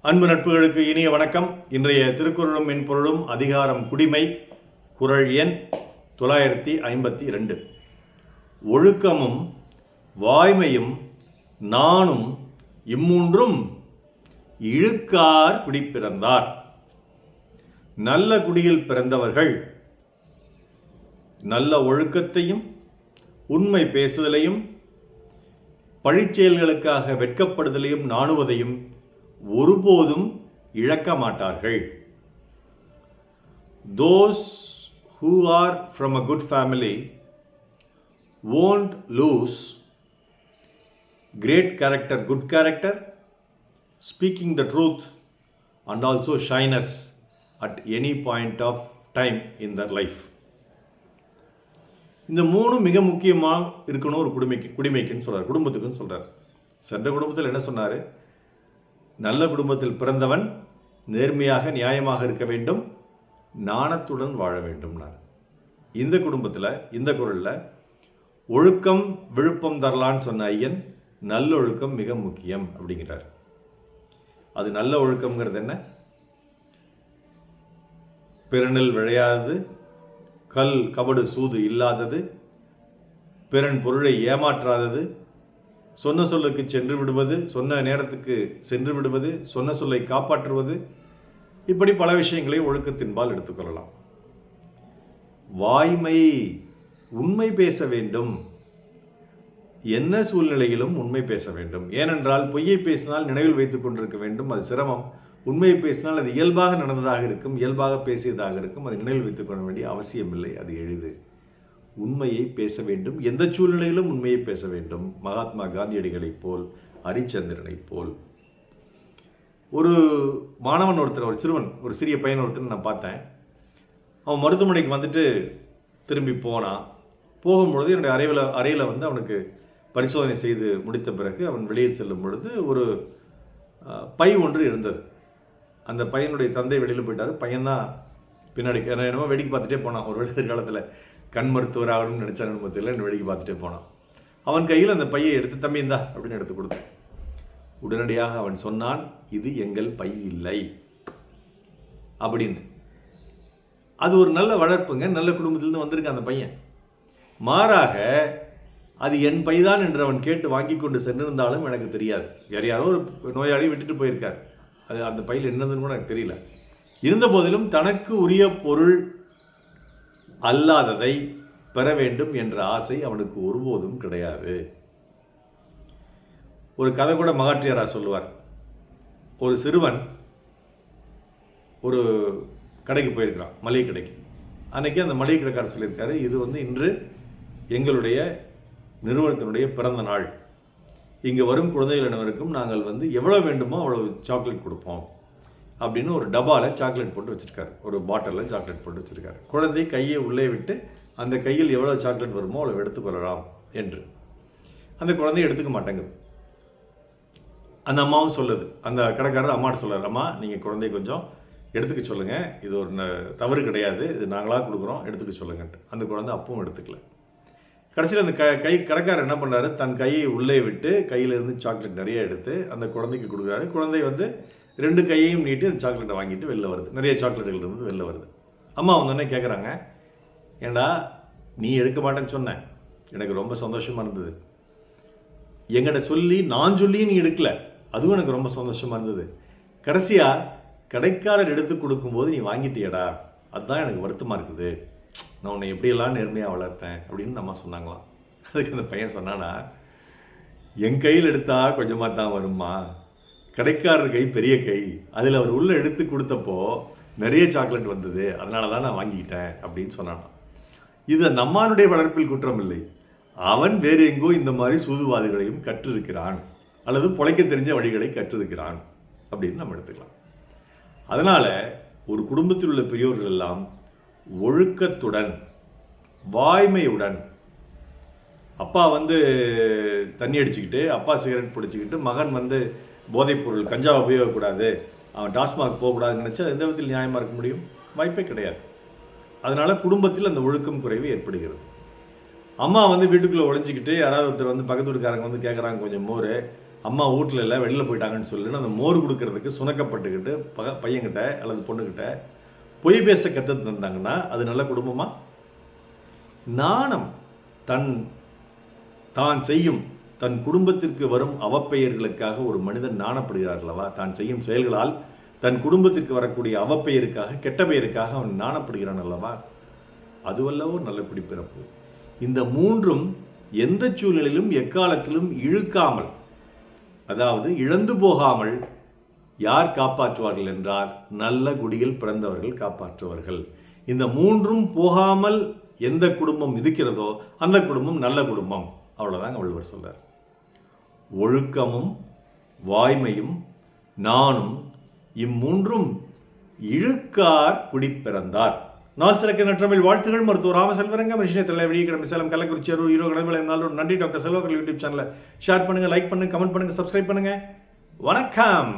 அன்பு நட்புகளுக்கு இனிய வணக்கம். இன்றைய திருக்குறளும் மென்பொருளும் அதிகாரம் குடிமை, குறள் எண் 952. ஒழுக்கமும் வாய்மையும் நாணும் இம்மூன்றும் இழுக்கார் குடிப்பிறந்தார். நல்ல குடியில் பிறந்தவர்கள் நல்ல ஒழுக்கத்தையும் உண்மை பேசுதலையும் பழிச்செயல்களுக்காக வெட்கப்படுதலையும் நாணுவதையும் ஒருபோதும் இழக்க மாட்டார்கள். Those who are from a good family won't lose great character, good character, speaking the truth and also shyness at any point of time in their life. இந்த மூணும் மிக முக்கியமாக இருக்கணும் ஒரு குடிமைக்குன்னு சொல்றார், குடும்பத்துக்குன்னு சொல்றார். சென்ற குடும்பத்தில் என்ன சொன்னார்? நல்ல குடும்பத்தில் பிறந்தவன் நேர்மையாக நியாயமாக இருக்க வேண்டும், நாணத்துடன் வாழ வேண்டும்னார். இந்த குடும்பத்தில் இந்த குறளில் ஒழுக்கம் விழுப்பம் தரலான்னு சொன்ன ஐயன் நல்லொழுக்கம் மிக முக்கியம் அப்படிங்கிறார். அது நல்ல ஒழுக்கம்ங்கிறது என்ன? பிறனில் விழையாதது, கல் கபடு சூது இல்லாதது, பிறன் பொருளை ஏமாற்றாதது, சொன்ன சொல்லுக்கு சென்று விடுவது, சொன்ன நேரத்துக்கு சென்று விடுவது, சொன்ன சொல்லை காப்பாற்றுவது, இப்படி பல விஷயங்களை ஒழுக்கத்தின்பால் எடுத்துக்கொள்ளலாம். வாய்மை, உண்மை பேச வேண்டும், என்ன சூழ்நிலையிலும் உண்மை பேச வேண்டும். ஏனென்றால் பொய்யை பேசினால் நினைவில் வைத்துக் கொண்டிருக்க வேண்டும், அது சிரமம். உண்மையை பேசினால் அது இயல்பாக நடந்ததாக இருக்கும், இயல்பாக பேசியதாக இருக்கும், அதை நினைவில் வைத்துக் கொள்ள வேண்டிய அவசியமில்லை, அது எளிது. உண்மையை பேச வேண்டும், எந்த சூழ்நிலையிலும் உண்மையை பேச வேண்டும். மகாத்மா காந்தியடிகளைப் போல், ஹரிச்சந்திரனைப் போல். ஒரு மாணவன் ஒருத்தர், ஒரு சிறுவன், ஒரு சிறிய பையன் ஒருத்தர் நான் பார்த்தேன். அவன் மருத்துவமனைக்கு வந்துட்டு திரும்பி போனான். போகும்பொழுது என்னுடைய அறையில் வந்து அவனுக்கு பரிசோதனை செய்து முடித்த பிறகு அவன் வெளியில் செல்லும் பொழுது ஒரு பை ஒன்று இருந்தது. அந்த பையனுடைய தந்தை வெளியில் போயிட்டார். பையன்தான் பின்னாடி என்னமோ வேடிக்கை பார்த்துட்டே போனான். ஒரு காலத்தில் கண் மருத்துவர் ஆகணும்னு நினச்ச அனுபவத்தில் என்ன வேடிக்கை பார்த்துட்டே போனான். அவன் கையில் அந்த பையை எடுத்து, தம்பி இந்தா அப்படின்னு எடுத்து கொடுத்தான். உடனடியாக அவன் சொன்னான், இது எங்கள் பை இல்லை அப்படின்னு. அது ஒரு நல்ல வளர்ப்புங்க, நல்ல குடும்பத்திலிருந்து வந்திருக்க அந்த பையன். மாறாக அது என் பைதான் என்று அவன் கேட்டு வாங்கி கொண்டு சென்றிருந்தாலும் எனக்கு தெரியாது. வேறு யாரோ ஒரு நோயாளி விட்டுட்டு போயிருக்கார், அது அந்த பையில் என்னதுன்னு கூட எனக்கு தெரியல. இருந்த போதிலும் தனக்கு உரிய பொருள் அல்லாததை பெற வேண்டும் என்ற ஆசை அவனுக்கு ஒருபோதும் கிடையாது. ஒரு கதை கூட மகாட்டியாரா சொல்லுவார். ஒரு சிறுவன் ஒரு கடைக்கு போயிருக்கிறான், மளிகை கடைக்கு. அன்னைக்கு அந்த மளிகை கடைக்காரர் சொல்லியிருக்காரு, இது வந்து இன்று எங்களுடைய நிறுவனத்தினுடைய பிறந்த நாள். இங்கே வரும் குழந்தைகள் அனைவருக்கும் நாங்கள் வந்து எவ்வளோ வேண்டுமோ அவ்வளோ சாக்லேட் கொடுப்போம் அப்படின்னு ஒரு டப்பாவில் சாக்லேட் போட்டு வச்சுருக்காரு, ஒரு பாட்டிலில் சாக்லேட் போட்டு வச்சுருக்காரு. குழந்தை கையை உள்ளே விட்டு அந்த கையில் எவ்வளோ சாக்லேட் வருமோ அவ்வளோ எடுத்துக்கொள்ளலாம் என்று. அந்த குழந்தை எடுத்துக்க மாட்டேங்குது. அந்த அம்மாவும் சொல்லுது, அந்த கடைக்காரர் அம்மாட்ட சொல்கிறார், அம்மா நீங்கள் குழந்தை கொஞ்சம் எடுத்துக்க சொல்லுங்கள், இது ஒரு தவறு கிடையாது, இது நாங்களாக கொடுக்குறோம், எடுத்துக்க சொல்லுங்கன்ட்டு. அந்த குழந்தை அப்பவும் எடுத்துக்கல. கடைசியில் அந்த கடைக்காரர் என்ன பண்ணுறாரு, தன் கையை உள்ளே விட்டு கையிலேருந்து சாக்லேட் நிறைய எடுத்து அந்த குழந்தைக்கு கொடுக்குறாரு. குழந்தை வந்து 2 கையையும் நீட்டி அந்த சாக்லேட்டை வாங்கிட்டு வெளில வருது. நிறைய சாக்லேட்டுகள் இருந்து வெளில வருது. அம்மா வந்தோடனே கேட்குறாங்க, ஏண்டா நீ எடுக்க மாட்டேன்னு சொன்னேன், எனக்கு ரொம்ப சந்தோஷமாக இருந்தது. எங்கிட்ட சொல்லி நான் சொல்லி நீ எடுக்கல, அதுவும் எனக்கு ரொம்ப சந்தோஷமாக இருந்தது. கடைசியாக கடைக்காரர் எடுத்து கொடுக்கும்போது நீ வாங்கிட்டியடா, அதுதான் எனக்கு வருத்தமாக இருக்குது. நான் உன்னை எப்படியெல்லாம் நேர்மையாக வளர்த்தேன் அப்படின்னு அம்மா சொன்னாங்களாம். அதுக்கு அந்த பையன் சொன்னானா, என் கையில் எடுத்தால் கொஞ்சமாக தான் வருமா, கடைக்காரர் கை பெரிய கை, அதில் அவர் உள்ளே எடுத்து கொடுத்தப்போ நிறைய சாக்லேட் வந்தது, அதனால தான் நான் வாங்கிக்கிட்டேன் அப்படின்னு சொன்னானா. இது அந்த அம்மானுடைய வளர்ப்பில் குற்றம் இல்லை. அவன் வேறு எங்கோ இந்த மாதிரி சூதுவாதிகளையும் கற்றிருக்கிறான், அல்லது பொழைக்க தெரிஞ்ச வழிகளை கற்றிருக்கிறான் அப்படின்னு நம்ம எடுத்துக்கலாம். அதனால் ஒரு குடும்பத்தில் உள்ள பெரியோர்கள் எல்லாம் ஒழுக்கத்துடன் வாய்மையுடன், அப்பா வந்து தண்ணி அடிச்சுக்கிட்டு, அப்பா சிகரெட் பிடிச்சிக்கிட்டு, மகன் வந்து போதைப்பொருள் கஞ்சா உபயோகக்கூடாது, அவன் டாஸ்மாக் போகக்கூடாதுன்னு நினச்சா எந்த விதத்தில் நியாயமாக இருக்க முடியும்? வாய்ப்பே கிடையாது. அதனால் குடும்பத்தில் அந்த ஒழுக்கம் குறைவு ஏற்படுகிறது. அம்மா வந்து வீட்டுக்குள்ளே ஒழிஞ்சிக்கிட்டு யாராவது ஒருத்தர் வந்து பக்கத்து வீட்டுக்காரங்க வந்து கேட்குறாங்க கொஞ்சம் மோர், அம்மா வீட்டில் இல்லை வெளியில் போயிட்டாங்கன்னு சொல்லிட்டு அந்த மோர் கொடுக்கறதுக்கு சுணக்கப்பட்டுக்கிட்டு பையன்கிட்ட அல்லது பொண்ணுக்கிட்ட பொய் பேச கற்று தந்தாங்கன்னா அது நல்ல குடும்பமா? நாணம் தான் செய்யும் தன் குடும்பத்திற்கு வரும் அவப்பெயர்களுக்காக ஒரு மனிதன் நாணப்படுகிறார் அல்லவா? தான் செய்யும் செயல்களால் தன் குடும்பத்திற்கு வரக்கூடிய அவப்பெயருக்காக கெட்ட பெயருக்காக அவன் நாணப்படுகிறான் அல்லவா? அதுவல்லவோ நல்ல குடிப்பிறப்பு. இந்த மூன்றும் எந்த சூழ்நிலையிலும் எக்காலத்திலும் இழுக்காமல், அதாவது இழந்து போகாமல் யார் காப்பாற்றுவார்கள் என்றால் நல்ல குடியில் பிறந்தவர்கள் காப்பாற்றுவார்கள். இந்த மூன்றும் போகாமல் எந்த குடும்பம் இருக்கிறதோ அந்த குடும்பம் நல்ல குடும்பம். அவ்வளோதாங்க வள்ளுவர் சொல்றார். ஒழுக்கமும் வாய்மையும் நானும் இம்மூன்றும் இழுக்கார் குடிப்பிறந்தார். நாள் சிறக்க நற்றமிழ் வாழ்த்துகள். மருத்துவர் ராமசெல்வரங்கம் விஷயத்தில் வெளியே சேலம் கள்ளக்குறிச்சி அருள் ஈரோ கடமை. நன்றி. டாக்டர் செல்வர்கள் யூடியூப் சேனலை ஷேர் பண்ணுங்க, லைக் பண்ணுங்க, கமெண்ட் பண்ணுங்க, சப்ஸ்கிரைப் பண்ணுங்க. வணக்கம்.